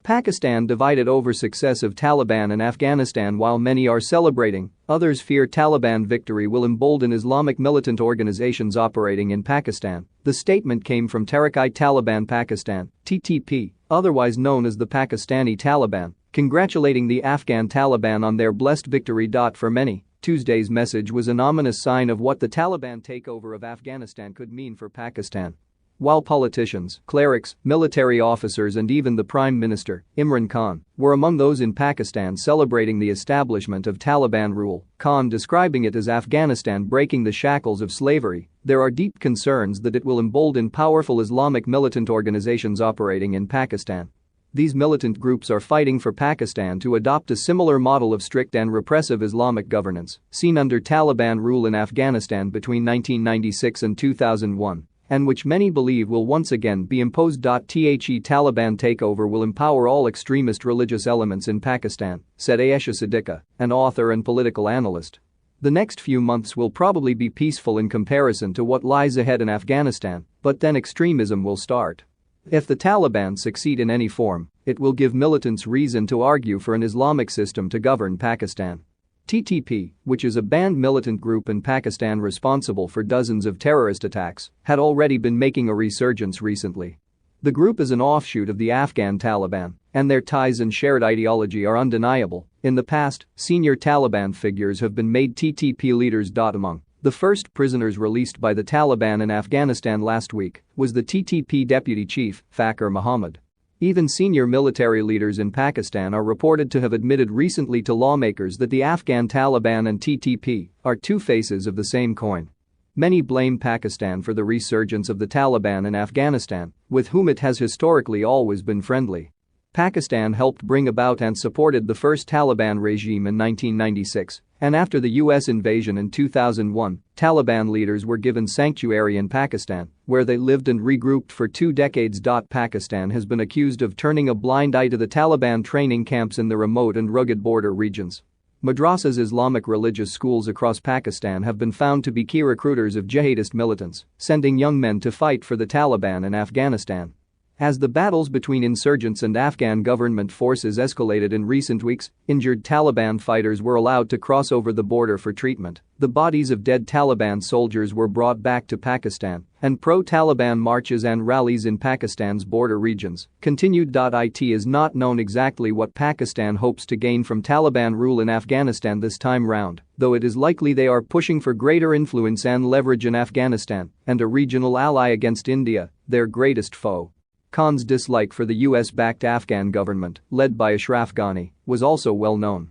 Pakistan divided over success of Taliban in Afghanistan. While many are celebrating, others fear Taliban victory will embolden Islamic militant organizations operating in Pakistan. The statement came from Tehrik-i-Taliban Pakistan (TTP), otherwise known as the Pakistani Taliban, congratulating the Afghan Taliban on their blessed victory. For many, Tuesday's message was an ominous sign of what the Taliban takeover of Afghanistan could mean for Pakistan. While politicians, clerics, military officers and even the Prime Minister, Imran Khan, were among those in Pakistan celebrating the establishment of Taliban rule, Khan describing it as Afghanistan breaking the shackles of slavery, there are deep concerns that it will embolden powerful Islamic militant organizations operating in Pakistan. These militant groups are fighting for Pakistan to adopt a similar model of strict and repressive Islamic governance seen under Taliban rule in Afghanistan between 1996 and 2001. And which many believe will once again be imposed. Tehrik-i-Taliban takeover will empower all extremist religious elements in Pakistan, said Ayesha Siddiqa, an author and political analyst. The next few months will probably be peaceful in comparison to what lies ahead in Afghanistan, but then extremism will start. If the Taliban succeed in any form, it will give militants reason to argue for an Islamic system to govern Pakistan. TTP, which is a banned militant group in Pakistan responsible for dozens of terrorist attacks, had already been making a resurgence recently. The group is an offshoot of the Afghan Taliban, and their ties and shared ideology are undeniable. In the past, senior Taliban figures have been made TTP leaders.Among. The first prisoners released by the Taliban in Afghanistan last week was the TTP deputy chief, Faqir Muhammad. Even senior military leaders in Pakistan are reported to have admitted recently to lawmakers that the Afghan Taliban and TTP are two faces of the same coin. Many blame Pakistan for the resurgence of the Taliban in Afghanistan, with whom it has historically always been friendly. Pakistan helped bring about and supported the first Taliban regime in 1996, and after the US invasion in 2001, Taliban leaders were given sanctuary in Pakistan, where they lived and regrouped for 2 decades. Pakistan has been accused of turning a blind eye to the Taliban training camps in the remote and rugged border regions. Madrassas, Islamic religious schools across Pakistan, have been found to be key recruiters of jihadist militants, sending young men to fight for the Taliban in Afghanistan. As the battles between insurgents and Afghan government forces escalated in recent weeks, injured Taliban fighters were allowed to cross over the border for treatment. The bodies of dead Taliban soldiers were brought back to Pakistan, and pro-Taliban marches and rallies in Pakistan's border regions continued. It is not known exactly what Pakistan hopes to gain from Taliban rule in Afghanistan this time round, though it is likely they are pushing for greater influence and leverage in Afghanistan and a regional ally against India, their greatest foe. Khan's dislike for the US-backed Afghan government, led by Ashraf Ghani, was also well known.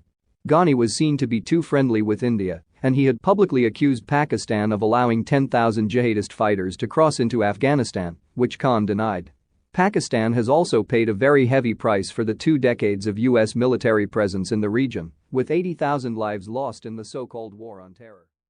Ghani was seen to be too friendly with India, and he had publicly accused Pakistan of allowing 10,000 jihadist fighters to cross into Afghanistan, which Khan denied. Pakistan has also paid a very heavy price for the 2 decades of US military presence in the region, with 80,000 lives lost in the so-called War on Terror.